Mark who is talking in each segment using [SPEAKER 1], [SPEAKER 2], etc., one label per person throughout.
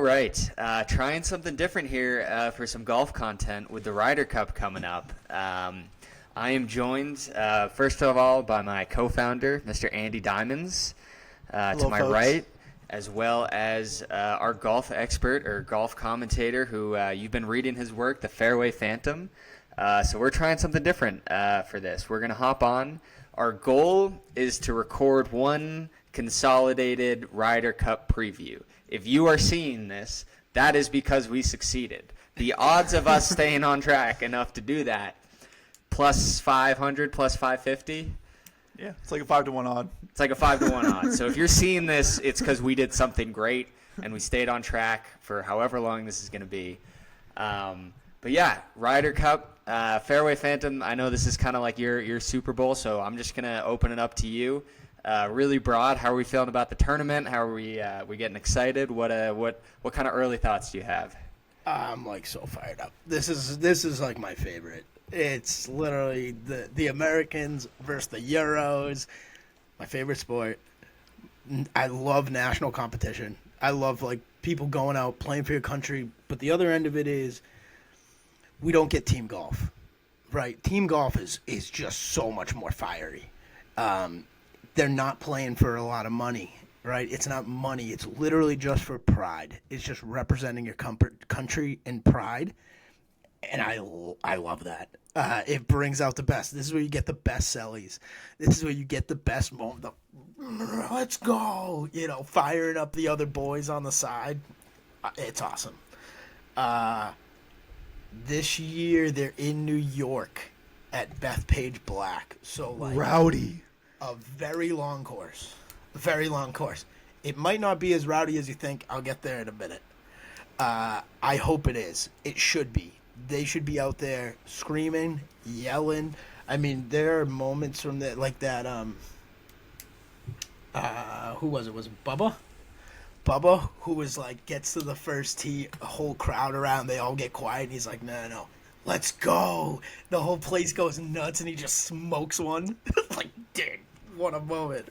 [SPEAKER 1] right. Trying something different here for some golf content with the Ryder Cup coming up. I am joined, first of all, by my co-founder, Mr. Andy Diamonds,
[SPEAKER 2] Hello,
[SPEAKER 1] to my
[SPEAKER 2] folks.
[SPEAKER 1] right, as well as our golf expert or golf commentator who you've been reading his work, the Fairway Phantom. So we're trying something different for this. We're going to hop on. Our goal is to record one consolidated Ryder Cup preview. If you are seeing this, that is because we succeeded. The odds of us staying on track enough to do that, plus 500, plus 550.
[SPEAKER 2] Yeah, it's like a 5-to-1 odd.
[SPEAKER 1] It's like a 5-to-1 odd. So if you're seeing this, it's because we did something great and we stayed on track for however long this is going to be. But yeah, Ryder Cup, Fairway Phantom. I know this is kind of like your Super Bowl, so I'm just gonna open it up to you. Really broad. How are we feeling about the tournament? How are we getting excited? What kind of early thoughts do you have?
[SPEAKER 3] I'm like so fired up. This is like my favorite. It's literally the Americans versus the Euros. My favorite sport. I love national competition. I love like people going out playing for your country. But the other end of it is we don't get team golf, right? Team golf is just so much more fiery. They're not playing for a lot of money, right? It's not money. It's literally just for pride. It's just representing your country and pride. And I love that. It brings out the best. This is where you get the best sellies. This is where you get the best moment. Let's go. Firing up the other boys on the side. It's awesome. This year they're in New York at Bethpage Black. So like
[SPEAKER 2] Rowdy.
[SPEAKER 3] a very long course. A very long course. It might not be as rowdy as you think. I'll get there in a minute. I hope it is. It should be. They should be out there screaming, yelling. I mean, there are moments from that, like that. Who was it? Was it Bubba? Bubba, who was like, gets to the first tee, a whole crowd around, they all get quiet, and he's like, no, let's go. The whole place goes nuts, and he just smokes one. Like, dude, what a moment.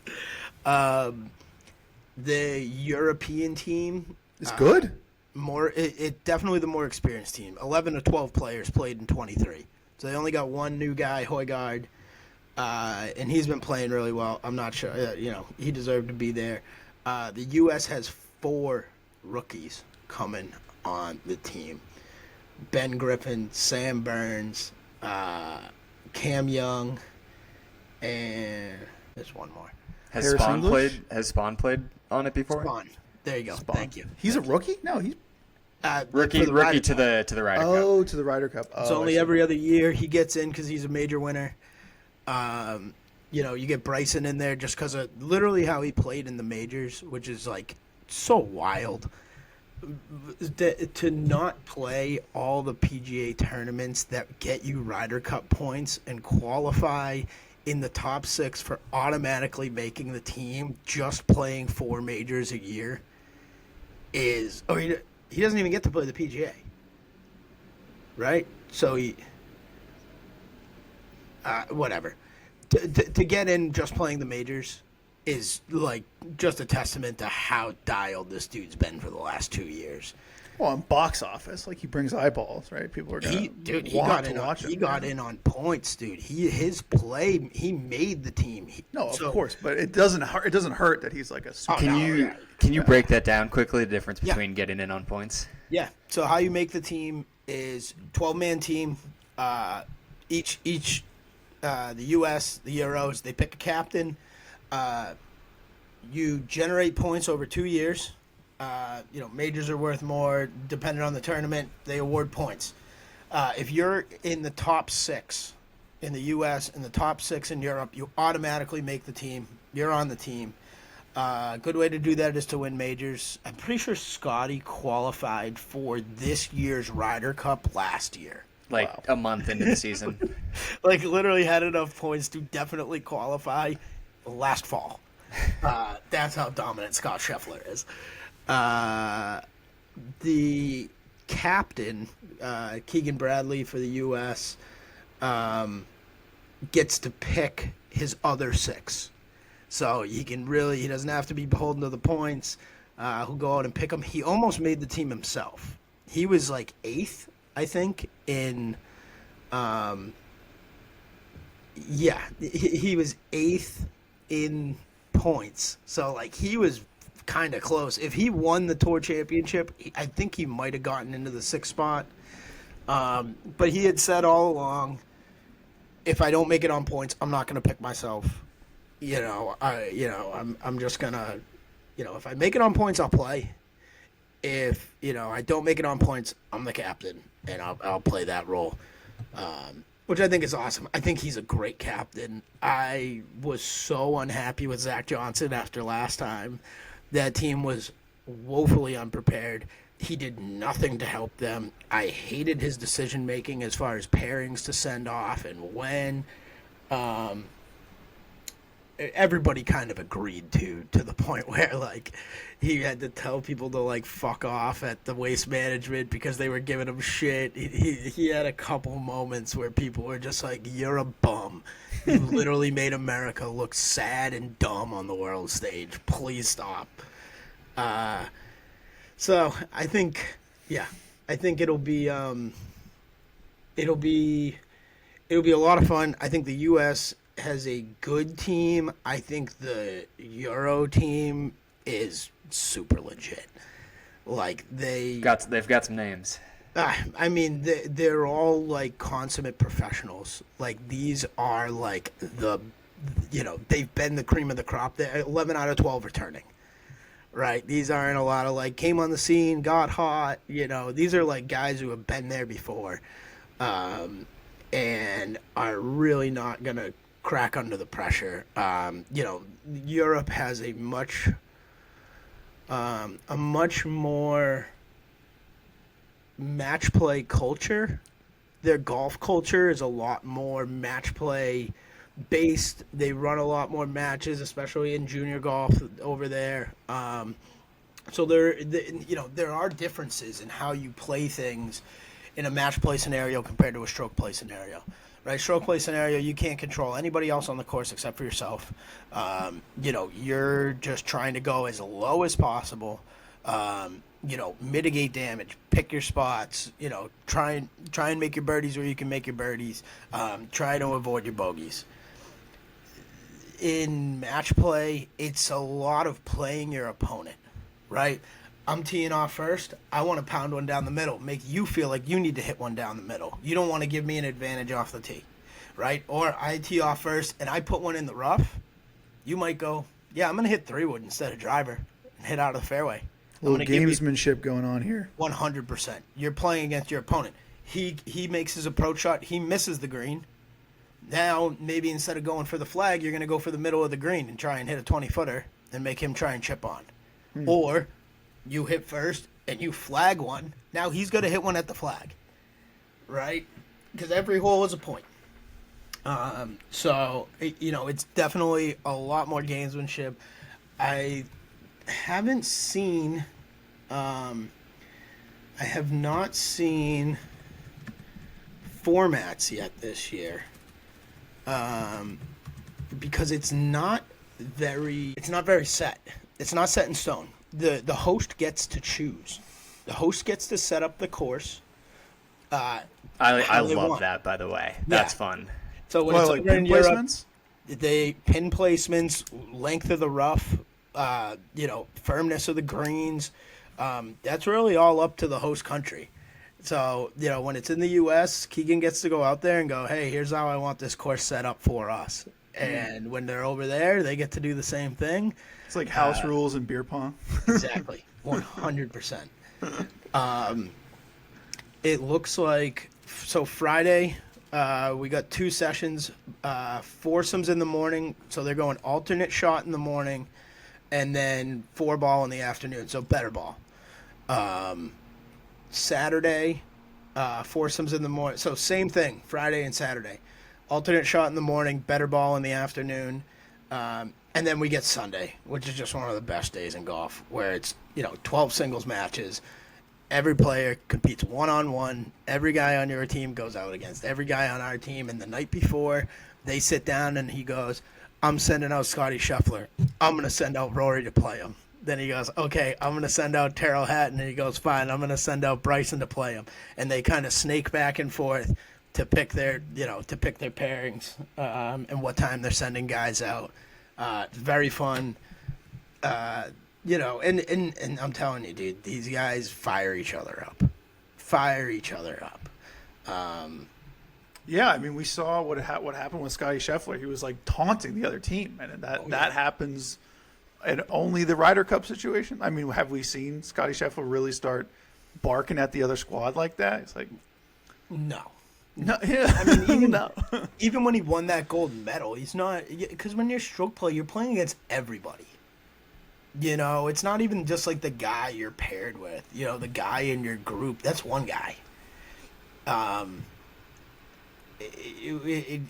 [SPEAKER 3] The European team.
[SPEAKER 2] It's good.
[SPEAKER 3] It definitely the more experienced team. 11 to 12 players played in 23. So they only got one new guy, Højgaard, and he's been playing really well. I'm not sure, he deserved to be there. The U.S. has 4 rookies coming on the team. Ben Griffin, Sam Burns, Cam Young, and there's one more.
[SPEAKER 1] Has
[SPEAKER 2] Harris
[SPEAKER 1] Spawn
[SPEAKER 2] English?
[SPEAKER 1] played on it before?
[SPEAKER 3] Spawn. There you go.
[SPEAKER 2] Spawn.
[SPEAKER 3] Thank you.
[SPEAKER 2] He's a rookie? No, he's
[SPEAKER 1] Rookie
[SPEAKER 3] for the Ryder
[SPEAKER 1] to
[SPEAKER 3] Cup.
[SPEAKER 1] the Ryder Cup.
[SPEAKER 2] to the Ryder Cup.
[SPEAKER 3] It's only every other year he gets in because he's a major winner. You get Bryson in there just because of literally how he played in the majors, which is like so wild. To not play all the PGA tournaments that get you Ryder Cup points and qualify in the top 6 for automatically making the team, just playing 4 majors a year is. Oh, he doesn't even get to play the PGA, right? So whatever. To get in just playing the majors is like just a testament to how dialed this dude's been for the last 2 years.
[SPEAKER 2] Well, in box office, like he brings eyeballs, right? People are gonna want to watch him.
[SPEAKER 3] He got in on points, dude. His play, he made the team.
[SPEAKER 2] Of course, but it doesn't hurt. It doesn't hurt that he's like a. Super
[SPEAKER 1] Can you break that down quickly? The difference between getting in on points.
[SPEAKER 3] Yeah. So how you make the team is 12-man team. Each the U.S., the Euros, they pick a captain. You generate points over 2 years. Majors are worth more. Depending on the tournament, they award points. If you're in the top 6 in the U.S. and the top 6 in Europe, you automatically make the team. You're on the team. Good way to do that is to win majors. I'm pretty sure Scotty qualified for this year's Ryder Cup last year.
[SPEAKER 1] A month into the season.
[SPEAKER 3] Like, literally had enough points to definitely qualify last fall. That's how dominant Scott Scheffler is. The captain, Keegan Bradley for the U.S., gets to pick his other 6. So he doesn't have to be beholden to the points. who go out and pick him. He almost made the team himself. He was like 8th, I think, in he was 8th in points. So like he was kind of close. If he won the tour championship, I think he might have gotten into the 6th spot. But he had said all along, if I don't make it on points, I'm not going to pick myself. I'm just going to, if I make it on points, I'll play. If, I don't make it on points, I'm the captain, and I'll play that role, which I think is awesome. I think he's a great captain. I was so unhappy with Zach Johnson after last time. That team was woefully unprepared. He did nothing to help them. I hated his decision-making as far as pairings to send off and when. Everybody kind of agreed to the point where, like, he had to tell people to, like, fuck off at the waste management because they were giving him shit. He had a couple moments where people were just like, you're a bum. You literally made America look sad and dumb on the world stage. Please stop. So I think it'll be a lot of fun. I think the U.S. has a good team. I think the Euro team is super legit. Like they've
[SPEAKER 1] got some names.
[SPEAKER 3] I mean, they're all like consummate professionals. Like these are like they've been the cream of the crop. They're 11 out of 12 returning. Right, these aren't a lot of like came on the scene, got hot. These are like guys who have been there before, and are really not gonna crack under the pressure. Europe has a much more match play culture. Their golf culture is a lot more match play based. They run a lot more matches, especially in junior golf over there. So there are differences in how you play things in a match play scenario compared to a stroke play scenario. Right, stroke play scenario, you can't control anybody else on the course except for yourself. You're just trying to go as low as possible. Mitigate damage, pick your spots. Try and make your birdies where you can make your birdies. Try to avoid your bogeys. In match play, it's a lot of playing your opponent, right? I'm teeing off first. I want to pound one down the middle, make you feel like you need to hit one down the middle. You don't want to give me an advantage off the tee, right? Or I tee off first and I put one in the rough. You might go, yeah, I'm going to hit 3-wood instead of driver and hit out of the fairway.
[SPEAKER 2] A little gamesmanship going on here.
[SPEAKER 3] 100%. You're playing against your opponent. He makes his approach shot. He misses the green. Now, maybe instead of going for the flag, you're going to go for the middle of the green and try and hit a 20-footer and make him try and chip on. Or you hit first and you flag one. Now he's going to hit one at the flag, right? Because every hole is a point. So, it's definitely a lot more gamesmanship. I have not seen formats yet this year. Because it's not very set. It's not set in stone. The host gets to choose. The host gets to set up the course.
[SPEAKER 1] I love that, by the way. That's fun.
[SPEAKER 3] So when it's over in Europe, placements? They pin placements, length of the rough, firmness of the greens. That's really all up to the host country. So, when it's in the U.S., Keegan gets to go out there and go, hey, here's how I want this course set up for us. And when they're over there, they get to do the same thing.
[SPEAKER 2] It's like house rules and beer pong.
[SPEAKER 3] Exactly. 100%. It looks like, so Friday, we got 2 sessions, foursomes in the morning. So they're going alternate shot in the morning and then 4-ball in the afternoon. So better ball. Saturday, foursomes in the morning. So same thing, Friday and Saturday. Alternate shot in the morning, better ball in the afternoon. And then we get Sunday, which is just one of the best days in golf, where it's, 12 singles matches. Every player competes one-on-one. Every guy on your team goes out against every guy on our team. And the night before, they sit down and he goes, I'm sending out Scotty Scheffler. I'm going to send out Rory to play him. Then he goes, okay, I'm going to send out Terrell Hatton. And he goes, fine, I'm going to send out Bryson to play him. And they kind of snake back and forth to pick their pairings and what time they're sending guys out. It's very fun. And I'm telling you, dude, these guys fire each other up.
[SPEAKER 2] Yeah, I mean, we saw what happened with Scotty Scheffler. He was like taunting the other team, and that happens in only the Ryder Cup situation. I mean, have we seen Scotty Scheffler really start barking at the other squad like that? It's like,
[SPEAKER 3] no.
[SPEAKER 2] Yeah.
[SPEAKER 3] I mean, even when he won that gold medal, he's not, because when you're stroke play, you're playing against everybody. It's not even just like the guy you're paired with. The guy in your group. That's one guy.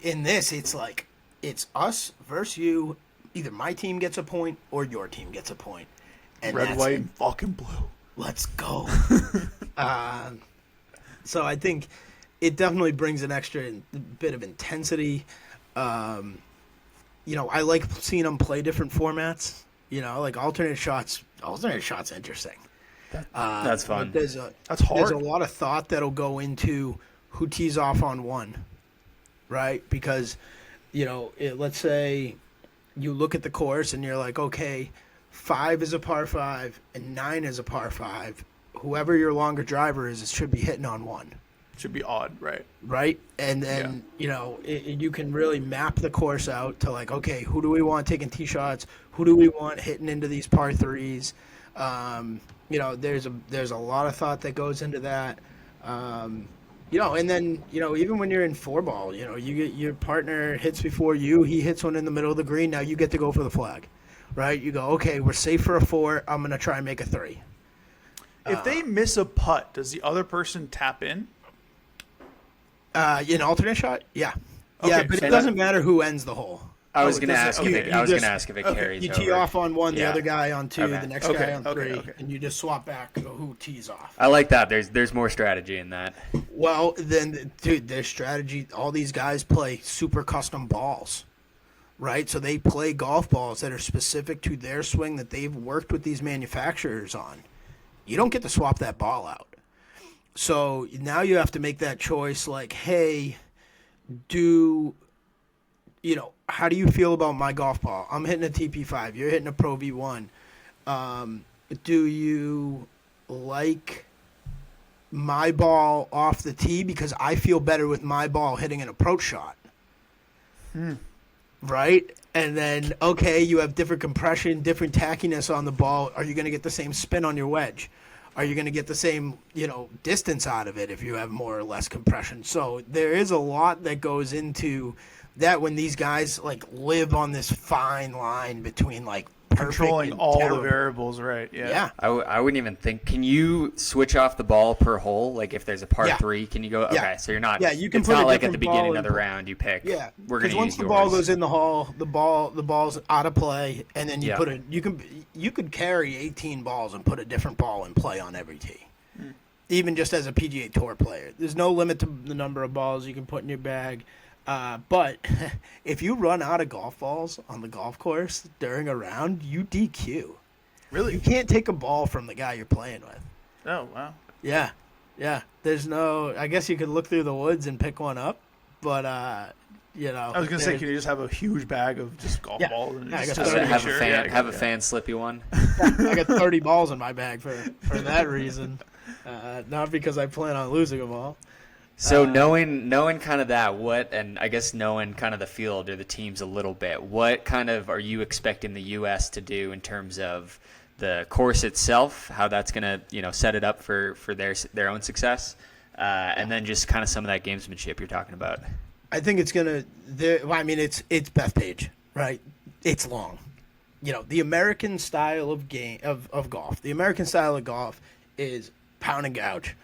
[SPEAKER 3] In this, it's like it's us versus you. Either my team gets a point or your team gets a point. And
[SPEAKER 2] red, white, and fucking blue.
[SPEAKER 3] Let's go. So I think it definitely brings an extra bit of intensity. I like seeing them play different formats. Like alternate shots. Alternate shots, interesting.
[SPEAKER 1] That's fun.
[SPEAKER 2] That's hard.
[SPEAKER 3] There's a lot of thought that'll go into who tees off on one, right? Because, let's say you look at the course and you're like, okay, 5 is a par 5 and 9 is a par 5. Whoever your longer driver is, it should be hitting on one.
[SPEAKER 2] Should be odd, right?
[SPEAKER 3] Right? And then, you can really map the course out to like, okay, who do we want taking tee shots? Who do we want hitting into these par 3s? There's a lot of thought that goes into that. And then, even when you're in 4-ball, you get your partner hits before you, he hits one in the middle of the green, now you get to go for the flag, right? You go, okay, we're safe for a 4, I'm going to try and make a 3.
[SPEAKER 2] If they miss a putt, does the other person tap in?
[SPEAKER 3] An alternate shot? Yeah.
[SPEAKER 2] Okay,
[SPEAKER 3] Yeah, but
[SPEAKER 2] so
[SPEAKER 3] it doesn't matter who ends the hole.
[SPEAKER 1] I was going to ask
[SPEAKER 3] okay,
[SPEAKER 1] if it carries
[SPEAKER 3] You
[SPEAKER 1] over.
[SPEAKER 3] tee off on one, the
[SPEAKER 1] Yeah.
[SPEAKER 3] other guy on 2,
[SPEAKER 1] Okay.
[SPEAKER 3] the next guy on 3,
[SPEAKER 2] okay.
[SPEAKER 3] and you just swap back who tees off.
[SPEAKER 1] I like that. There's more strategy in that.
[SPEAKER 3] Well, then, dude, their strategy, all these guys play super custom balls, right? So they play golf balls that are specific to their swing that they've worked with these manufacturers on. You don't get to swap that ball out. So now you have to make that choice like, hey, how do you feel about my golf ball? I'm hitting a TP5. You're hitting a Pro V1. Do you like my ball off the tee because I feel better with my ball hitting an approach shot? Right? And then, okay, you have different compression, different tackiness on the ball. Are you going to get the same spin on your wedge? Are you going to get the same, distance out of it if you have more or less compression? So there is a lot that goes into that when these guys like live on this fine line between like perfect
[SPEAKER 2] controlling
[SPEAKER 3] and
[SPEAKER 2] all
[SPEAKER 3] terrible.
[SPEAKER 2] the variables, right?
[SPEAKER 3] Yeah.
[SPEAKER 1] I wouldn't even think. Can you switch off the ball per hole? Like if there's a par
[SPEAKER 3] Yeah.
[SPEAKER 1] 3, can you go? Okay,
[SPEAKER 3] Yeah.
[SPEAKER 1] so you're not.
[SPEAKER 3] Yeah, you can
[SPEAKER 1] It's
[SPEAKER 3] put a
[SPEAKER 1] not like at the
[SPEAKER 3] different ball
[SPEAKER 1] beginning of the
[SPEAKER 3] in-
[SPEAKER 1] round you pick.
[SPEAKER 3] Yeah,
[SPEAKER 1] we're gonna
[SPEAKER 3] because once
[SPEAKER 1] use
[SPEAKER 3] the ball
[SPEAKER 1] yours.
[SPEAKER 3] goes in the hole, the ball's out of play, and then you
[SPEAKER 1] Yeah.
[SPEAKER 3] you could carry 18 balls and put a different ball in play on every tee. Even just as a PGA Tour player, there's no limit to the number of balls you can put in your bag. But if you run out of golf balls on the golf course during a round, you DQ.
[SPEAKER 2] Really?
[SPEAKER 3] You can't take a ball from the guy you're playing with.
[SPEAKER 2] Oh, wow.
[SPEAKER 3] Yeah. There's no. I guess you could look through the woods and pick one up, but
[SPEAKER 2] I was going to say, can you just have a huge bag of just golf
[SPEAKER 3] Yeah.
[SPEAKER 2] balls? And
[SPEAKER 3] Yeah, I
[SPEAKER 2] just
[SPEAKER 3] got
[SPEAKER 2] to
[SPEAKER 3] 30
[SPEAKER 2] make
[SPEAKER 1] have
[SPEAKER 2] sure?
[SPEAKER 1] a fan
[SPEAKER 2] Yeah,
[SPEAKER 1] have a
[SPEAKER 2] yeah.
[SPEAKER 1] fan slippy one.
[SPEAKER 3] I got 30 balls in my bag for that reason. Not because I plan on losing them all.
[SPEAKER 1] So knowing kind of that, and I guess knowing kind of the field or the teams a little bit, what kind of are you expecting the U.S. to do in terms of the course itself, how that's going to set it up for their own success, and then just kind of some of that gamesmanship you're talking about?
[SPEAKER 3] I think it's gonna. It's Bethpage, right? It's long. The American style of golf. The American style of golf is pound and gouge,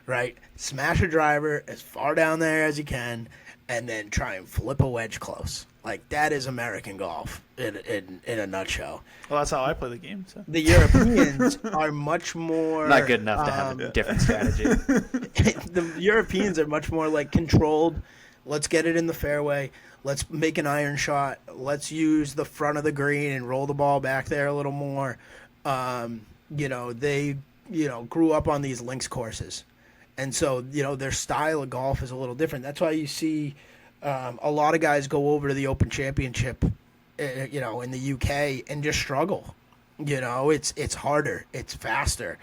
[SPEAKER 3] right? Smash a driver as far down there as you can, and then try and flip a wedge close. Like that is American golf in a nutshell.
[SPEAKER 2] Well, that's how I play the game. So.
[SPEAKER 3] The Europeans are much more
[SPEAKER 1] Not good enough to have a different strategy.
[SPEAKER 3] The Europeans are much more like controlled. Let's get it in the fairway. Let's make an iron shot. Let's use the front of the green and roll the ball back there a little more. They grew up on these links courses, and so their style of golf is a little different. That's why you see a lot of guys go over to the Open Championship, in the UK and just struggle. It's harder, it's faster.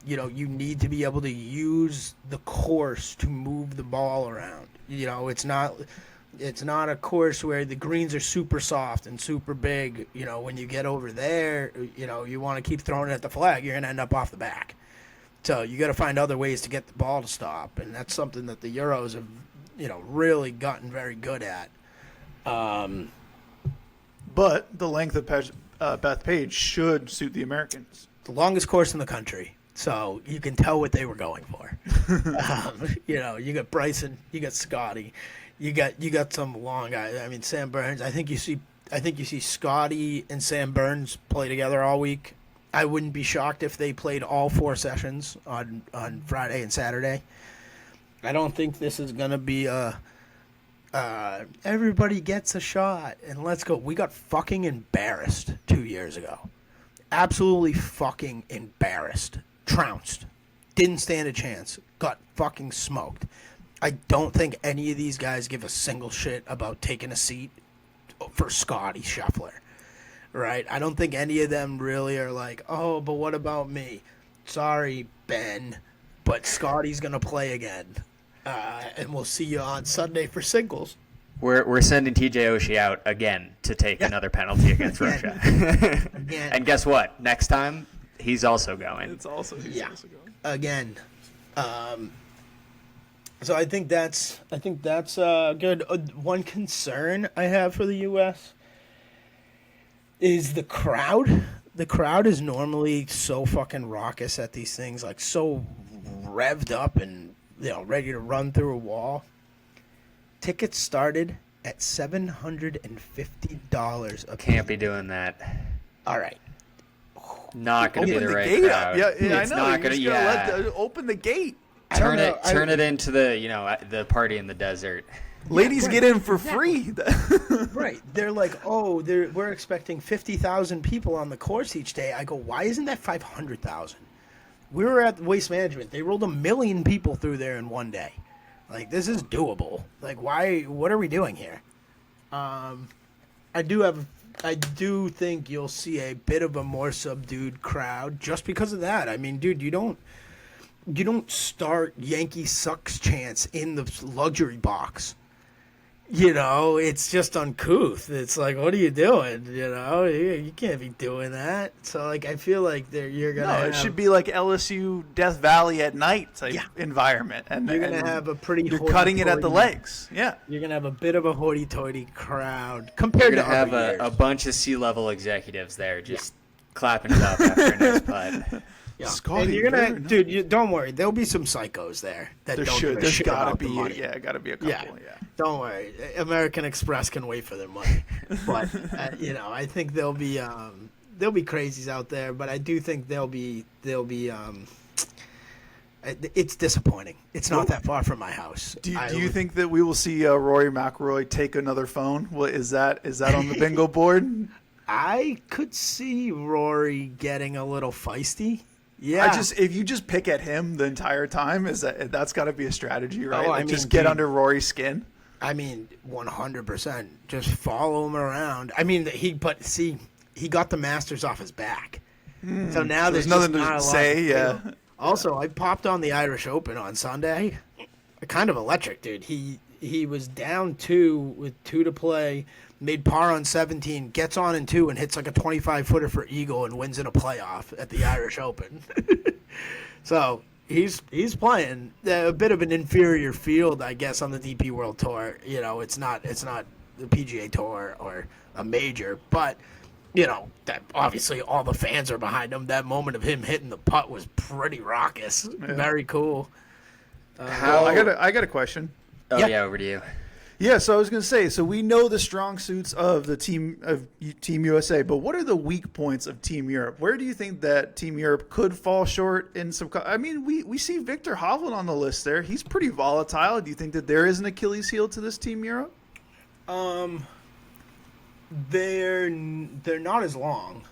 [SPEAKER 3] You need to be able to use the course to move the ball around. It's not a course where the greens are super soft and super big. When you get over there, you want to keep throwing it at the flag, you're going to end up off the back. So you got to find other ways to get the ball to stop, and that's something that the Euros have, really gotten very good at.
[SPEAKER 2] But the length of Beth Page should suit the Americans.
[SPEAKER 3] The longest course in the country, so you can tell what they were going for. You got Bryson, you got Scotty, you got some long guys. I mean, Sam Burns. I think you see Scotty and Sam Burns play together all week. I wouldn't be shocked if they played all 4 sessions on Friday and Saturday. I don't think this is gonna be everybody gets a shot and let's go. We got fucking embarrassed 2 years ago. Absolutely fucking embarrassed. Trounced. Didn't stand a chance. Got fucking smoked. I don't think any of these guys give a single shit about taking a seat for Scotty Scheffler. Right? I don't think any of them really are like, oh, but what about me? Sorry, Ben, but Scotty's going to play again. And we'll see you on Sunday for singles.
[SPEAKER 1] We're sending TJ Oshie out again to take another penalty against Russia.
[SPEAKER 3] Again.
[SPEAKER 1] And guess what? Next time, he's also going.
[SPEAKER 2] He's also going.
[SPEAKER 3] Again. So I think that's good. One concern I have for the U.S. is the crowd. The crowd is normally so fucking raucous at these things, like so revved up and ready to run through a wall. Tickets started at $750 a
[SPEAKER 1] Can't be doing that.
[SPEAKER 3] All right.
[SPEAKER 1] Not going to be the right
[SPEAKER 2] gate
[SPEAKER 1] crowd.
[SPEAKER 2] up. Yeah,
[SPEAKER 1] It's
[SPEAKER 2] I know.
[SPEAKER 1] not going to.
[SPEAKER 2] Open the gate.
[SPEAKER 1] Turn it into the party in the desert.
[SPEAKER 2] Ladies get in for free.
[SPEAKER 3] Right. They're like, we're expecting 50,000 people on the course each day. I go, why isn't that 500,000? We were at Waste Management. They rolled 1 million people through there in one day. Like, this is doable. Like, why? What are we doing here? I do think you'll see a bit of a more subdued crowd just because of that. I mean, dude, you don't start Yankee sucks chants in the luxury box. It's just uncouth. It's like, what are you doing? You can't be doing that. So, like, I feel like you're going to
[SPEAKER 2] it should be like LSU Death Valley at night type environment. And
[SPEAKER 3] you're going to have a pretty
[SPEAKER 2] You're cutting it at the legs. Yeah.
[SPEAKER 3] You're going to have a bit of a hoity-toity crowd
[SPEAKER 1] You're
[SPEAKER 3] compared
[SPEAKER 1] going
[SPEAKER 3] to
[SPEAKER 1] to have
[SPEAKER 3] other years.
[SPEAKER 1] a bunch of C-level executives there just clapping it up after a nice putt.
[SPEAKER 3] Yeah.
[SPEAKER 2] Scotty,
[SPEAKER 3] and you're gonna,
[SPEAKER 2] very
[SPEAKER 3] dude. Don't worry. There'll be some psychos there that
[SPEAKER 2] There
[SPEAKER 3] don't
[SPEAKER 2] should.
[SPEAKER 3] give a
[SPEAKER 2] There's
[SPEAKER 3] shit
[SPEAKER 2] gotta
[SPEAKER 3] about
[SPEAKER 2] be.
[SPEAKER 3] the money.
[SPEAKER 2] Gotta be a couple. Yeah.
[SPEAKER 3] Don't worry. American Express can wait for their money, but I think there'll be crazies out there. But I do think there'll be. It's disappointing. It's not that far from my house.
[SPEAKER 2] Do you think that we will see Rory McIlroy take another phone? What is that? Is that on the bingo board?
[SPEAKER 3] I could see Rory getting a little feisty. Yeah.
[SPEAKER 2] If you just pick at him the entire time, that's got to be a strategy, right?
[SPEAKER 3] Oh, I mean,
[SPEAKER 2] just get
[SPEAKER 3] dude,
[SPEAKER 2] under Rory's skin.
[SPEAKER 3] I mean, 100%. Just follow him around. I mean, he got the Masters off his back. So now there's
[SPEAKER 2] nothing
[SPEAKER 3] just not
[SPEAKER 2] to
[SPEAKER 3] a lot
[SPEAKER 2] say.
[SPEAKER 3] do.
[SPEAKER 2] Yeah.
[SPEAKER 3] Also, I popped on the Irish Open on Sunday. Kind of electric, dude. He was down 2 with 2 to play, made par on 17, gets on in 2, and hits like a 25-footer for eagle and wins in a playoff at the Irish Open. So he's playing a bit of an inferior field, I guess, on the DP World Tour. It's not the PGA Tour or a major, but that obviously all the fans are behind him. That moment of him hitting the putt was pretty raucous. Yeah. Very cool.
[SPEAKER 2] I got a question.
[SPEAKER 1] Oh yeah, over to you.
[SPEAKER 2] Yeah, so I was going to say, so we know the strong suits of the Team USA, but what are the weak points of Team Europe? Where do you think that Team Europe could fall short in some? I mean, we see Victor Hovland on the list there. He's pretty volatile. Do you think that there is an Achilles heel to this Team Europe?
[SPEAKER 3] They're not as long.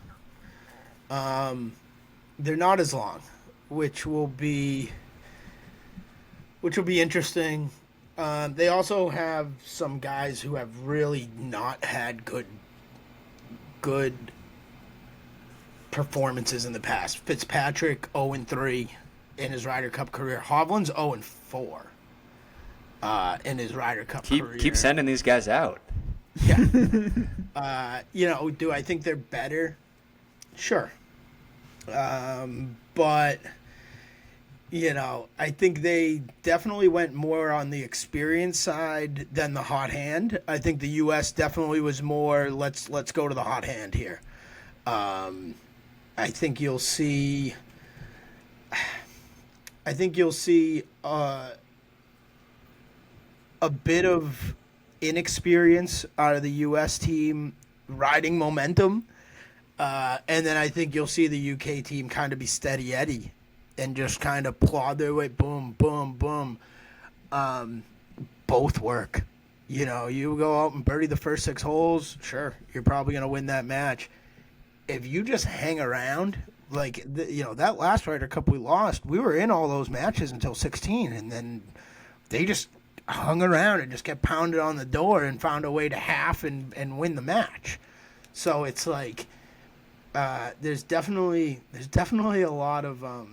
[SPEAKER 3] They're not as long, which will be interesting. They also have some guys who have really not had good performances in the past. Fitzpatrick 0-3 in his Ryder Cup career. Hovland's 0-4 in his Ryder Cup career.
[SPEAKER 1] Keep sending these guys out.
[SPEAKER 3] Yeah. Do I think they're better? Sure. But I think they definitely went more on the experience side than the hot hand. I think the U.S. definitely was more let's go to the hot hand here. I think you'll see a bit of inexperience out of the U.S. team riding momentum. And then I think you'll see the UK team kind of be steady Eddie and just kind of plod their way, boom, boom, boom. Both work. You go out and birdie the first 6 holes, sure, you're probably going to win that match. If you just hang around, that last Ryder Cup we lost, we were in all those matches until 16, and then they just hung around and just kept pounding on the door and found a way to half and win the match. So it's like there's definitely a lot of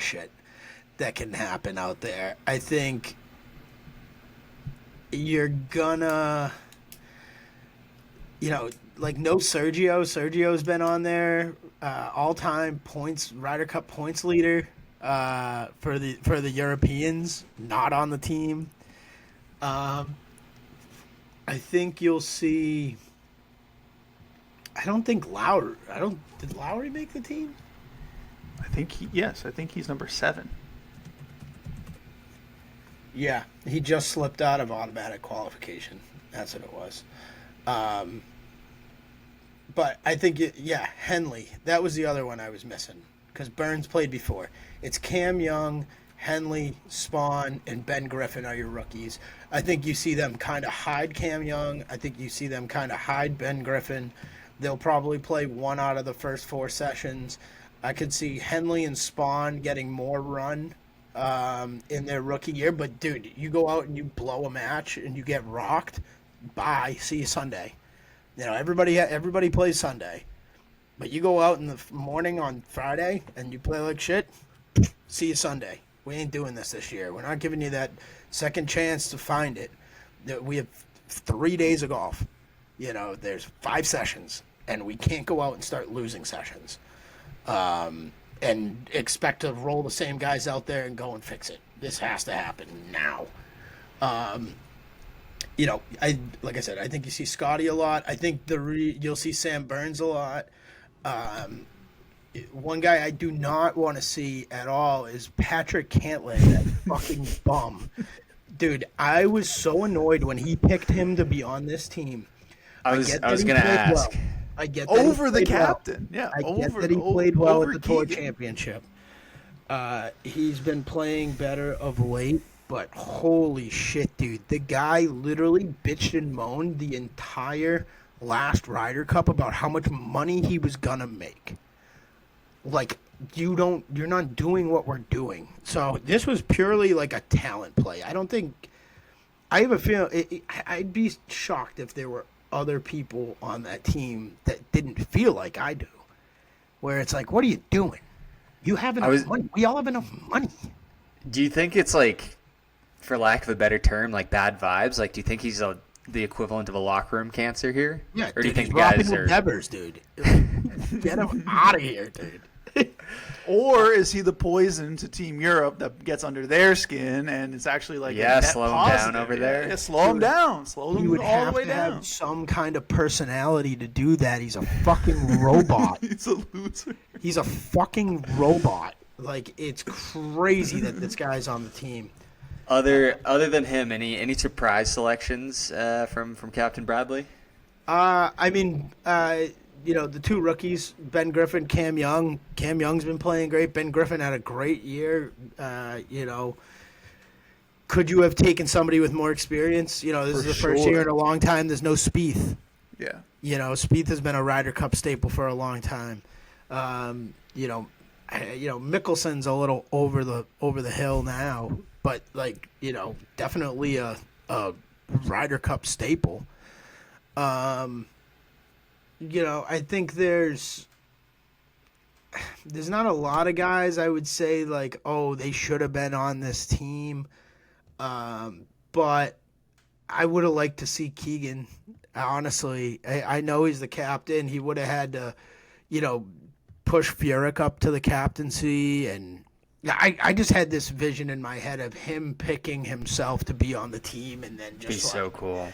[SPEAKER 3] shit that can happen out there. I think you're gonna, no Sergio. Sergio's been on there, all-time points, Ryder Cup points leader for the Europeans, not on the team. I think you'll see. I don't think Lowry. Did Lowry make the team?
[SPEAKER 2] I think he's number 7.
[SPEAKER 3] Yeah, he just slipped out of automatic qualification. That's what it was. But I think, Henley. That was the other one I was missing because Burns played before. It's Cam Young, Henley, Spawn, and Ben Griffin are your rookies. I think you see them kind of hide Cam Young. I think you see them kind of hide Ben Griffin. They'll probably play 1 out of the first 4 sessions. I could see Henley and Spawn getting more run in their rookie year. But, dude, you go out and you blow a match and you get rocked, bye, see you Sunday. Everybody plays Sunday. But you go out in the morning on Friday and you play like shit, see you Sunday. We ain't doing this year. We're not giving you that second chance to find it. We have 3 days of golf. There's 5 sessions, and we can't go out and start losing sessions and expect to roll the same guys out there and go and fix it. This has to happen now. Like I said, I think you see Scotty a lot. I think you'll see Sam Burns a lot. One guy I do not want to see at all is Patrick Cantlay, that fucking bum. Dude, I was so annoyed when he picked him to be on this team.
[SPEAKER 1] I was going to ask.
[SPEAKER 3] Well. I get that
[SPEAKER 2] over the captain.
[SPEAKER 3] Well.
[SPEAKER 2] Yeah,
[SPEAKER 3] I get that he played well at the Tour Championship. He's been playing better of late, but holy shit, dude. The guy literally bitched and moaned the entire last Ryder Cup about how much money he was going to make. You're not doing what we're doing. So this was purely like a talent play. I have a feeling I'd be shocked if there were other people on that team that didn't feel like I do. Where it's like, what are you doing? You have enough money. We all have enough money.
[SPEAKER 1] Do you think it's for lack of a better term, bad vibes? Do you think he's the equivalent of a locker room cancer here?
[SPEAKER 3] Yeah,
[SPEAKER 1] or do you think
[SPEAKER 3] he's
[SPEAKER 1] the guys
[SPEAKER 3] rocking
[SPEAKER 1] are
[SPEAKER 3] with Devers, dude? Get him out of here, dude.
[SPEAKER 2] Or is he the poison to Team Europe that gets under their skin and it's actually a net
[SPEAKER 1] slow him
[SPEAKER 2] positive.
[SPEAKER 1] down over there.
[SPEAKER 2] Yeah, slow him down. Slow
[SPEAKER 3] He
[SPEAKER 2] him
[SPEAKER 3] would
[SPEAKER 2] all the way
[SPEAKER 3] have to
[SPEAKER 2] down.
[SPEAKER 3] have some kind of personality to do that. He's a fucking robot.
[SPEAKER 2] He's a loser.
[SPEAKER 3] He's a fucking robot. It's crazy that this guy's on the team.
[SPEAKER 1] Other than him, any surprise selections from Captain Bradley?
[SPEAKER 3] The 2 rookies, Ben Griffin, Cam Young. Cam Young's been playing great. Ben Griffin had a great year. Could you have taken somebody with more experience? This is the first year in a long time. There's no Spieth.
[SPEAKER 2] Yeah.
[SPEAKER 3] Spieth has been a Ryder Cup staple for a long time. Mickelson's a little over the hill now, but definitely a Ryder Cup staple. I think there's not a lot of guys I would say they should have been on this team, but I would have liked to see Keegan. Honestly, I know he's the captain. He would have had to, push Furyk up to the captaincy, and I just had this vision in my head of him picking himself to be on the team, and then just
[SPEAKER 1] Be so cool.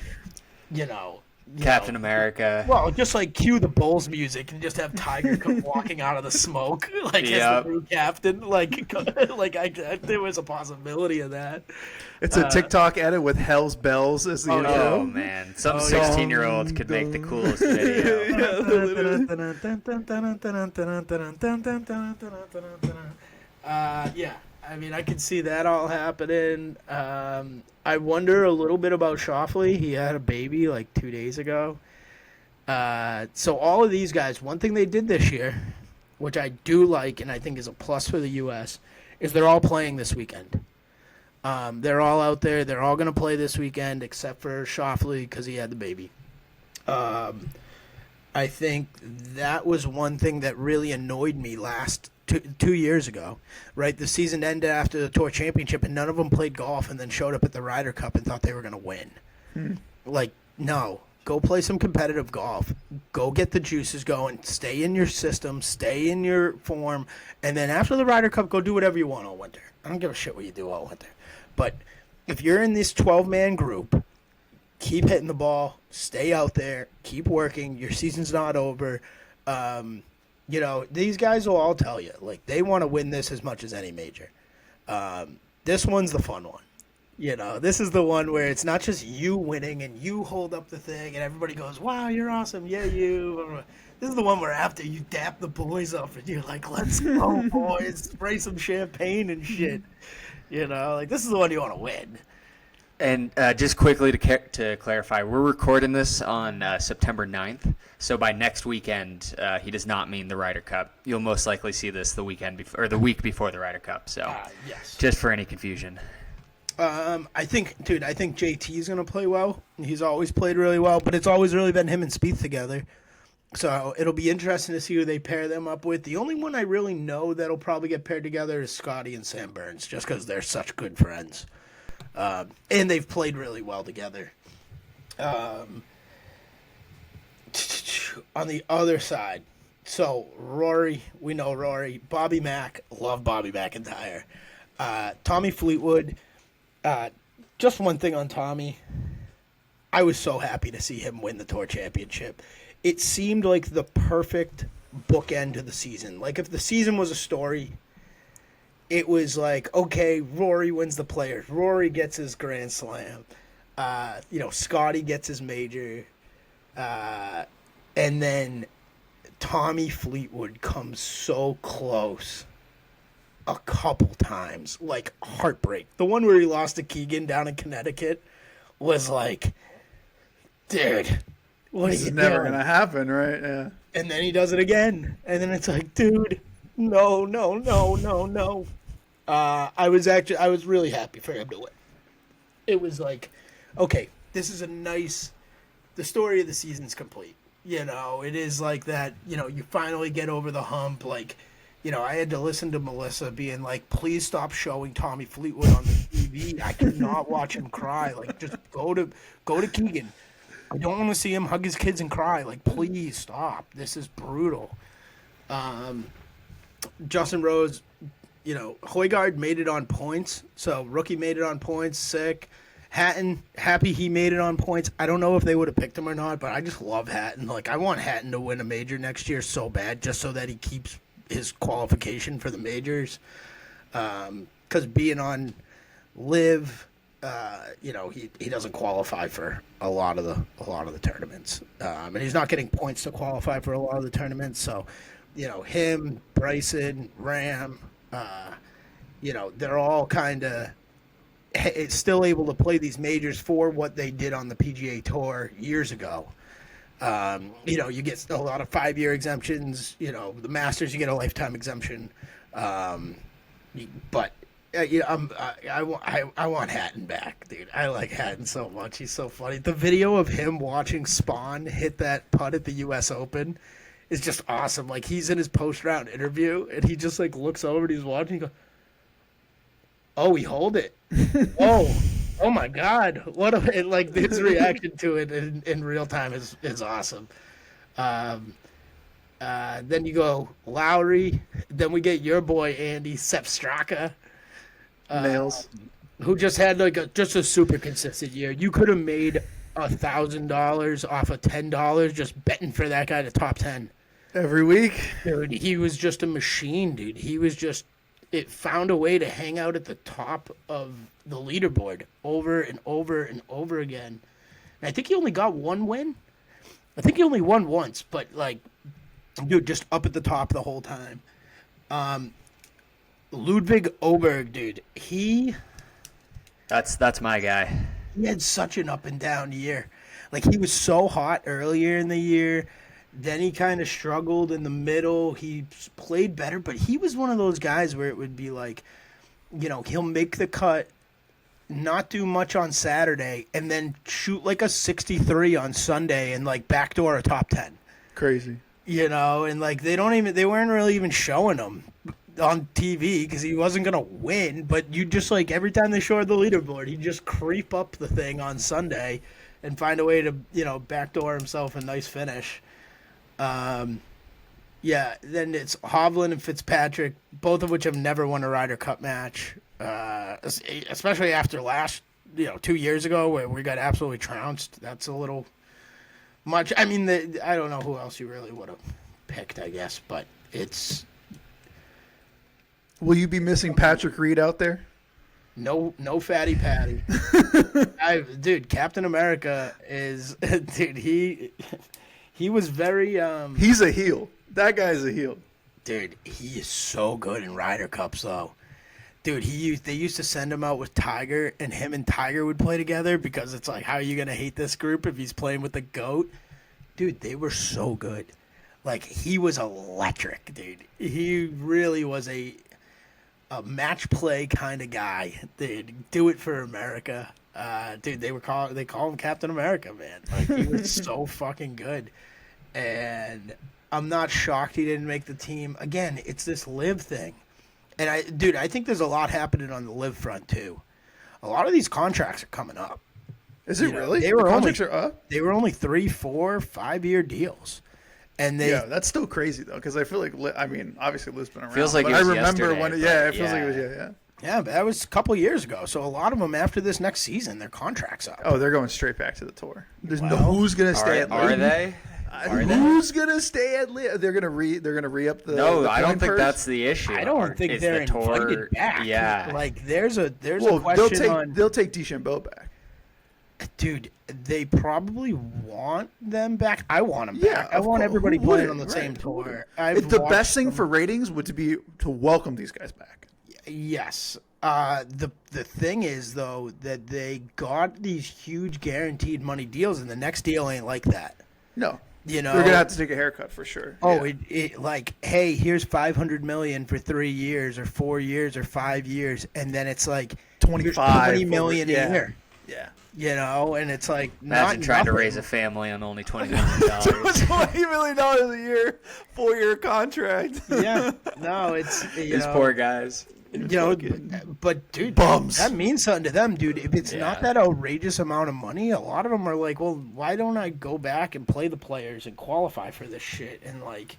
[SPEAKER 3] Captain
[SPEAKER 1] America.
[SPEAKER 3] Well, just cue the Bulls music and just have Tiger come walking out of the smoke as the new captain. There was a possibility of that.
[SPEAKER 2] It's a TikTok edit with Hell's Bells as the intro.
[SPEAKER 1] Oh man, some 16-year-old could make the coolest video.
[SPEAKER 3] I could see that all happening. I wonder a little bit about Schauffele. He had a baby 2 days ago. So all of these guys, one thing they did this year, which I do like and I think is a plus for the U.S., is they're all playing this weekend. They're all out there. They're all going to play this weekend except for Schauffele because he had the baby. I think that was one thing that really annoyed me last 2 years ago, right? The season ended after the Tour Championship, and none of them played golf and then showed up at the Ryder Cup and thought they were going to win. No. Go play some competitive golf. Go get the juices going. Stay in your system. Stay in your form. And then after the Ryder Cup, go do whatever you want all winter. I don't give a shit what you do all winter. But if you're in this 12-man group, keep hitting the ball. Stay out there. Keep working. Your season's not over. These guys will all tell you, they want to win this as much as any major. This one's the fun one. This is the one where it's not just you winning and you hold up the thing and everybody goes, wow, you're awesome. Yeah, you. This is the one where after you dap the boys up and you're like, let's go, boys. Spray some champagne and shit. This is the one you want to win.
[SPEAKER 1] And just quickly to clarify, we're recording this on September 9th. So by next weekend, he does not mean the Ryder Cup. You'll most likely see this the week before the Ryder Cup. So
[SPEAKER 3] yes.
[SPEAKER 1] Just for any confusion.
[SPEAKER 3] I think JT is going to play well. He's always played really well, but it's always really been him and Spieth together. So it'll be interesting to see who they pair them up with. The only one I really know that'll probably get paired together is Scotty and Sam Burns, just because they're such good friends. And they've played really well together. On the other side, so Rory, we know Rory. Bobby Mack, love Bobby McIntyre. Tommy Fleetwood, just one thing on Tommy. I was so happy to see him win the Tour Championship. It seemed like the perfect bookend to the season. If the season was a story, it was okay, Rory wins the Players. Rory gets his Grand Slam. Scotty gets his major. And then Tommy Fleetwood comes so close a couple times. Heartbreak. The one where he lost to Keegan down in Connecticut was dude, what
[SPEAKER 2] this is never going to happen, right? Yeah.
[SPEAKER 3] And then he does it again. And then it's dude, no. I was really happy for him to win. It was okay, this is the story of the season's complete. It is that, you finally get over the hump. I had to listen to Melissa being please stop showing Tommy Fleetwood on the TV. I cannot watch him cry. Just go to Keegan. I don't want to see him hug his kids and cry. Please stop. This is brutal. Justin Rose, Højgaard made it on points. So rookie made it on points. Sick. Hatton, happy he made it on points. I don't know if they would have picked him or not, but I just love Hatton. I want Hatton to win a major next year so bad, just so that he keeps his qualification for the majors. Because being on Live, he doesn't qualify for a lot of the tournaments, and he's not getting points to qualify for a lot of the tournaments. So, him, Bryson, Ram, they're all kind of still able to play these majors for what they did on the PGA Tour years ago. You get a lot of 5-year exemptions. The Masters, you get a lifetime exemption. But I want Hatton back, dude. I like Hatton so much. He's so funny. The video of him watching Spawn hit that putt at the U.S. Open is just awesome. Like, he's in his post-round interview, and he just, like, looks over and he's watching. He goes, "Oh, he hold it. Oh my God!" And, like, his reaction to it in real time is awesome. Then you go Lowry. Then we get your boy Andy Sepstraka,
[SPEAKER 2] Nails.
[SPEAKER 3] who just had just a super consistent year. You could have made $1,000 off of $10 just betting for that guy to top 10
[SPEAKER 2] Every week.
[SPEAKER 3] Dude, he was just a machine, dude. He was just it found a way to hang out at the top of the leaderboard over and over and over again. And I think he only got one win. I think he only won once, but like, dude, just up at the top the whole time. Ludwig Oberg, dude,
[SPEAKER 1] That's my guy.
[SPEAKER 3] he had such an up and down year. Like, he was so hot earlier in the year. Then he kind of struggled in the middle. He played better, but he was one of those guys where it would be like, he'll make the cut, not do much on Saturday, and then shoot like a 63 on Sunday and like backdoor a top 10.
[SPEAKER 2] Crazy.
[SPEAKER 3] And like they weren't really even showing him on TV because he wasn't gonna win. But you just like every time they showed the leaderboard, he'd just creep up the thing on Sunday and find a way to backdoor himself a nice finish. Then it's Hovland and Fitzpatrick, both of which have never won a Ryder Cup match, especially after 2 years ago where we got absolutely trounced. That's a little much. I mean, I don't know who else you really would have picked, I guess, but it's
[SPEAKER 2] Will you be missing Patrick Reed out there?
[SPEAKER 3] no fatty patty. Dude, Captain America is dude. He was very
[SPEAKER 2] He's a heel. That guy's a heel.
[SPEAKER 3] Dude, he is so good in Ryder Cups, though. Dude, they used to send him out with Tiger, and him and Tiger would play together because it's like, how are you going to hate this group if he's playing with the GOAT? Dude, they were so good. Like, he was electric, dude. He really was a match play kind of guy. Dude, do it for America. Dude, they call him Captain America, man. Like, he was so fucking good. And I'm not shocked he didn't make the team. Again, it's this live thing. And I think there's a lot happening on the live front too. A lot of these contracts are coming up.
[SPEAKER 2] Is it really?
[SPEAKER 3] The contracts
[SPEAKER 2] are up?
[SPEAKER 3] They were only 3, 4, 5-year deals. And
[SPEAKER 2] that's still crazy though, because I feel like obviously Liv's been around.
[SPEAKER 1] Feels like
[SPEAKER 2] but
[SPEAKER 1] it was
[SPEAKER 2] I remember
[SPEAKER 1] yesterday,
[SPEAKER 2] when.
[SPEAKER 1] but
[SPEAKER 2] Yeah, it feels like it was. Yeah.
[SPEAKER 3] Yeah, but that was a couple years ago. So a lot of them after this next season, their contracts up.
[SPEAKER 2] Oh, they're going straight back to the tour. There's no who's gonna stay at.
[SPEAKER 1] Are they?
[SPEAKER 2] Who's gonna stay at? They're gonna re up the.
[SPEAKER 1] No,
[SPEAKER 2] the
[SPEAKER 1] I don't
[SPEAKER 2] point
[SPEAKER 1] think
[SPEAKER 2] purse?
[SPEAKER 1] that's the issue.
[SPEAKER 3] I don't think
[SPEAKER 1] It's
[SPEAKER 3] they're
[SPEAKER 1] the tour.
[SPEAKER 3] invited back.
[SPEAKER 1] Yeah.
[SPEAKER 3] Like there's a
[SPEAKER 2] Well,
[SPEAKER 3] question
[SPEAKER 2] they'll take DeChambeau back.
[SPEAKER 3] Dude, they probably want them back. I want them
[SPEAKER 2] Yeah,
[SPEAKER 3] back. I
[SPEAKER 2] of
[SPEAKER 3] want
[SPEAKER 2] course.
[SPEAKER 3] everybody
[SPEAKER 2] Who
[SPEAKER 3] playing
[SPEAKER 2] wouldn't,
[SPEAKER 3] on the
[SPEAKER 2] right?
[SPEAKER 3] same
[SPEAKER 2] Who
[SPEAKER 3] tour.
[SPEAKER 2] The best thing for ratings would be to welcome these guys back.
[SPEAKER 3] Yes. The thing is though that they got these huge guaranteed money deals, and the next deal ain't like that.
[SPEAKER 2] No,
[SPEAKER 3] they're
[SPEAKER 2] gonna have to take a haircut for sure.
[SPEAKER 3] Oh,
[SPEAKER 2] yeah.
[SPEAKER 3] it like, hey, here's $500 million for 3 years or 4 years or 5 years, and then it's like
[SPEAKER 2] 25,
[SPEAKER 3] $20 million a year.
[SPEAKER 2] Yeah.
[SPEAKER 3] And it's like
[SPEAKER 1] Imagine
[SPEAKER 3] not
[SPEAKER 1] trying to
[SPEAKER 3] nothing.
[SPEAKER 1] raise a family on only $20 million.
[SPEAKER 2] $20 million a year, 4-year contract.
[SPEAKER 3] Yeah, no, it's
[SPEAKER 1] These poor guys.
[SPEAKER 3] But dude,
[SPEAKER 2] Bums.
[SPEAKER 3] that means something to them, dude. If it's not
[SPEAKER 1] Yeah.
[SPEAKER 3] that outrageous amount of money, a lot of them are like, well, why don't I go back and play the players and qualify for this shit? And like,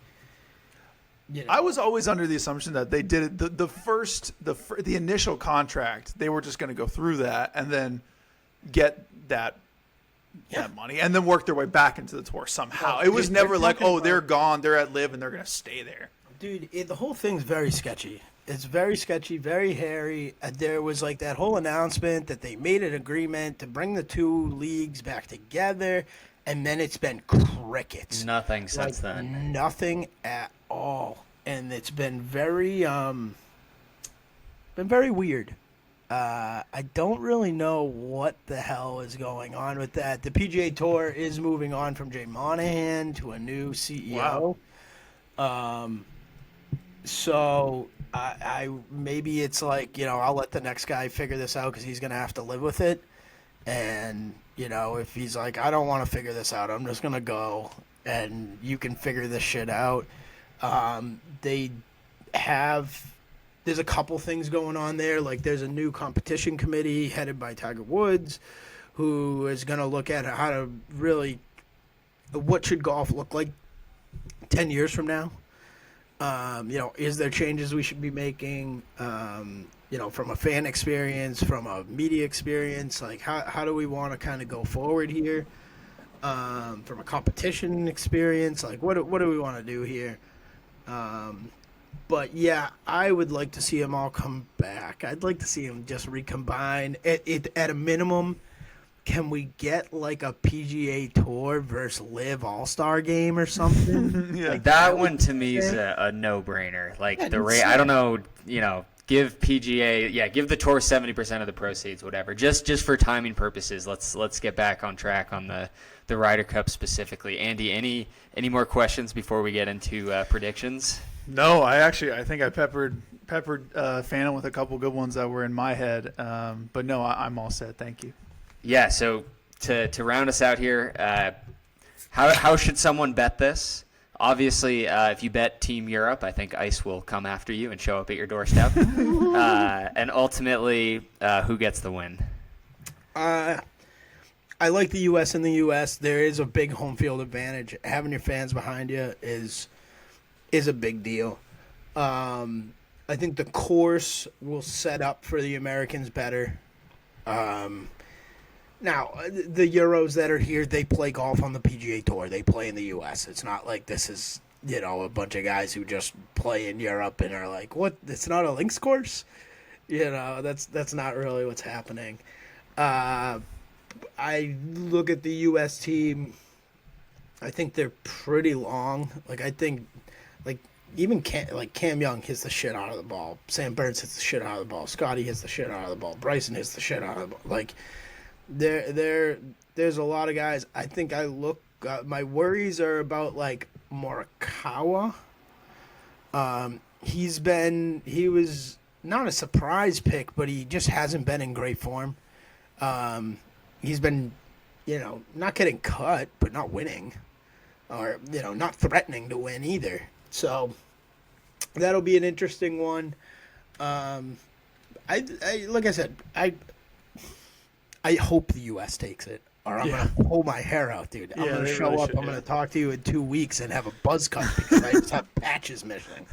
[SPEAKER 2] I was always under the assumption that they did it the initial contract. They were just going to go through that and then get that money and then work their way back into the tour somehow. It was
[SPEAKER 3] dude,
[SPEAKER 2] never
[SPEAKER 3] they're
[SPEAKER 2] like,
[SPEAKER 3] talking
[SPEAKER 2] oh, they're
[SPEAKER 3] about-
[SPEAKER 2] gone, they're at Live, and they're going to stay there.
[SPEAKER 3] dude, the whole thing's very sketchy. It's very sketchy, very hairy. There was like that whole announcement that they made an agreement to bring the two leagues back together, and then it's been crickets.
[SPEAKER 1] Nothing since then.
[SPEAKER 3] Nothing at all, and it's been very weird. I don't really know what the hell is going on with that. The PGA Tour is moving on from Jay Monahan to a new CEO.
[SPEAKER 2] Wow.
[SPEAKER 3] So I maybe it's like, I'll let the next guy figure this out because he's gonna have to live with it. And if he's like, I don't want to figure this out, I'm just gonna go, and you can figure this shit out. They have. There's a couple things going on there. Like there's a new competition committee headed by Tiger Woods, who is going to look at how to really, what should golf look like 10 years from now? Is there changes we should be making? From a fan experience, from a media experience, like how do we want to kind of go forward here? From a competition experience, like what do we want to do here? But yeah, I would like to see them all come back. I'd like to see them just recombine. At a minimum, can we get like a PGA Tour versus Live All-Star game or something?
[SPEAKER 2] Yeah.
[SPEAKER 1] Like that one to me is a no-brainer. Like I don't know, give PGA, give the Tour 70% of the proceeds, whatever. Just for timing purposes, let's get back on track on the Ryder Cup specifically. Andy, any more questions before we get into predictions?
[SPEAKER 2] No, I think I peppered Phantom with a couple good ones that were in my head. But no, I'm all set. Thank you.
[SPEAKER 1] Yeah. So to round us out here, how should someone bet this? Obviously, if you bet Team Europe, I think ICE will come after you and show up at your doorstep. And ultimately, who gets the win?
[SPEAKER 3] I like the U.S. in the U.S. There is a big home field advantage. Having your fans behind you is a big deal. I think the course will set up for the Americans better. Now, the Euros that are here, they play golf on the PGA Tour. They play in the U.S. It's not like this is, a bunch of guys who just play in Europe and are like, what? It's not a links course? That's not really what's happening. I look at the U.S. team. I think they're pretty long. I think even Cam Young hits the shit out of the ball. Sam Burns hits the shit out of the ball. Scotty hits the shit out of the ball. Bryson hits the shit out of the ball. There's a lot of guys. I think my worries are about Morikawa. He was not a surprise pick, but he just hasn't been in great form. He's been, not getting cut, but not winning, or not threatening to win either. So that'll be an interesting one. Like I said, I hope the U.S. takes it, or I'm gonna pull my hair out, dude. I'm gonna show up. I'm gonna talk to you in 2 weeks and have a buzz cut because I just have patches missing.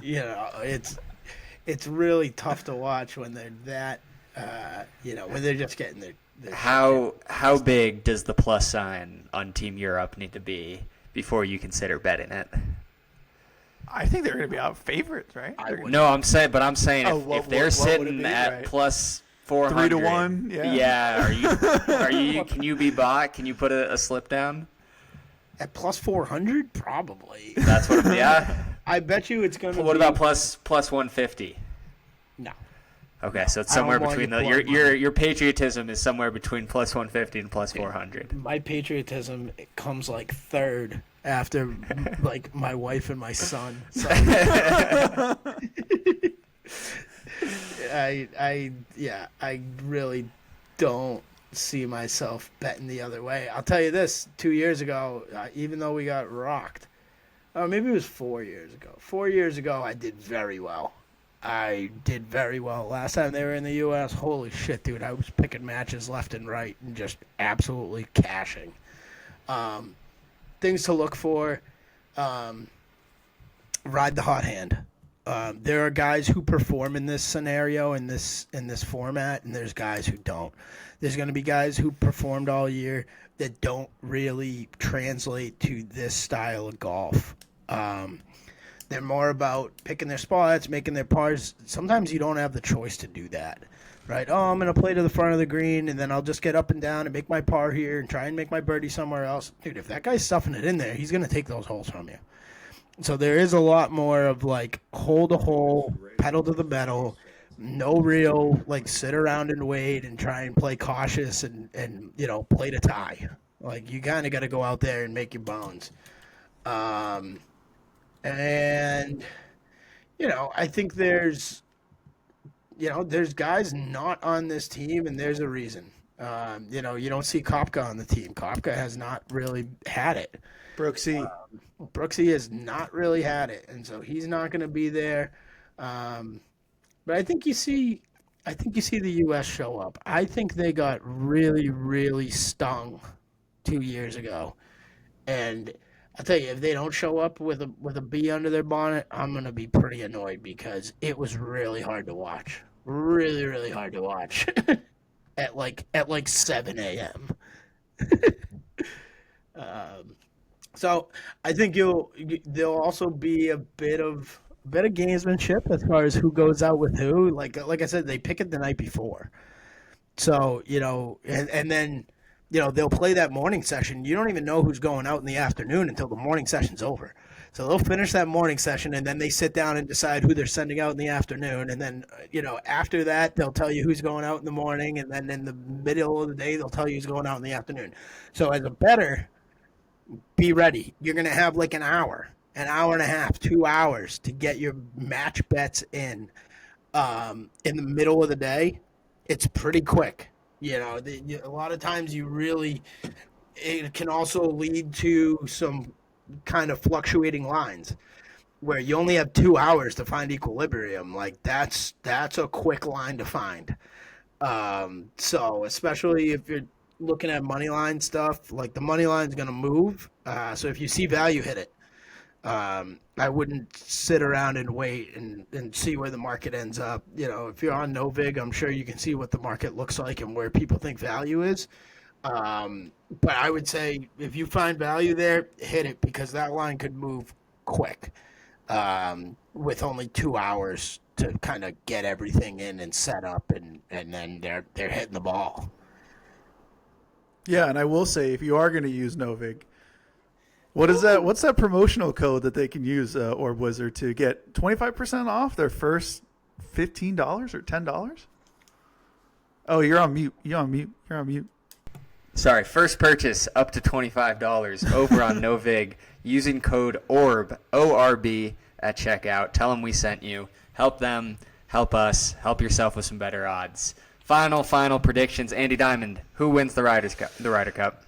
[SPEAKER 3] It's really tough to watch when they're that, when they're just getting their
[SPEAKER 1] how big does the plus sign on Team Europe need to be before you consider betting it?
[SPEAKER 2] I think they're going to be out favorites, right?
[SPEAKER 1] No, I'm saying if they're sitting at plus 400,
[SPEAKER 2] 3-1,
[SPEAKER 1] are you? Can you be bought? Can you put a slip down
[SPEAKER 3] at plus 400? Probably.
[SPEAKER 1] That's what. Yeah.
[SPEAKER 3] I bet you it's going to.
[SPEAKER 1] What about plus 150?
[SPEAKER 3] No.
[SPEAKER 1] Okay, so it's somewhere between your patriotism is somewhere between plus 150 and plus 400.
[SPEAKER 3] My patriotism comes third after my wife and my son. So. I really don't see myself betting the other way. I'll tell you this: 2 years ago, even though we got rocked, maybe it was 4 years ago. 4 years ago, I did very well. Last time they were in the U.S., holy shit, dude, I was picking matches left and right and just absolutely cashing. Things to look for: ride the hot hand. There are guys who perform in this scenario, in this format, and there's guys who don't. There's going to be guys who performed all year that don't really translate to this style of golf. They're more about picking their spots, making their pars. Sometimes you don't have the choice to do that, right? Oh, I'm going to play to the front of the green, and then I'll just get up and down and make my par here and try and make my birdie somewhere else. Dude, if that guy's stuffing it in there, he's going to take those holes from you. So there is a lot more of hole to hole, pedal to the metal, No real like sit around and wait and try and play cautious and play to tie. Like you kind of got to go out there and make your bones. And I think there's guys not on this team, and there's a reason. You don't see Kopka on the team. Kopka has not really had it.
[SPEAKER 2] Brooksy.
[SPEAKER 3] Brooksy has not really had it, and so he's not going to be there. But I think you see the U.S. show up. I think they got really, really stung 2 years ago, and I'll tell you, if they don't show up with a B under their bonnet, I'm going to be pretty annoyed because it was really hard to watch. Really, really hard to watch at like 7 a.m. So I think there'll also be a bit of gamesmanship as far as who goes out with who. Like I said, they pick it the night before, so and then they'll play that morning session. You don't even know who's going out in the afternoon until the morning session's over. So they'll finish that morning session, and then they sit down and decide who they're sending out in the afternoon. And then, after that, they'll tell you who's going out in the morning. And then in the middle of the day, they'll tell you who's going out in the afternoon. So as a bettor, be ready. You're going to have like an hour and a half, 2 hours to get your match bets in the middle of the day. It's pretty quick. A lot of times it can also lead to some kind of fluctuating lines where you only have 2 hours to find equilibrium. Like that's a quick line to find. So especially if you're looking at money line stuff, like the money line is going to move. So if you see value, hit it. I wouldn't sit around and wait and see where the market ends up. If you're on Novig, I'm sure you can see what the market looks like and where people think value is. But I would say if you find value there, hit it because that line could move quick with only 2 hours to kind of get everything in and set up, and then they're hitting the ball.
[SPEAKER 2] Yeah, and I will say if you are going to use Novig, what's that promotional code that they can use Orb Wizard to get 25% off their first $15 or $10? Oh, you're on mute. You're on mute.
[SPEAKER 1] Sorry, first purchase up to $25 over on Novig using code ORB, O-R-B, at checkout. Tell them we sent you. Help them, help us, help yourself with some better odds. Final predictions. Andy Diamond, who wins the Ryder Cup?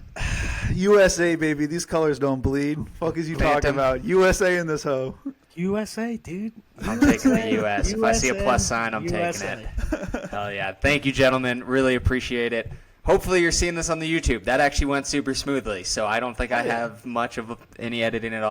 [SPEAKER 2] USA, baby. These colors don't bleed. Fuck is you talking about? USA in this hoe.
[SPEAKER 3] USA, dude.
[SPEAKER 1] I'm taking the U.S. If I see a plus sign, I'm taking it. Hell yeah. Thank you, gentlemen. Really appreciate it. Hopefully you're seeing this on the YouTube. That actually went super smoothly, so I don't think I have much of any editing at all.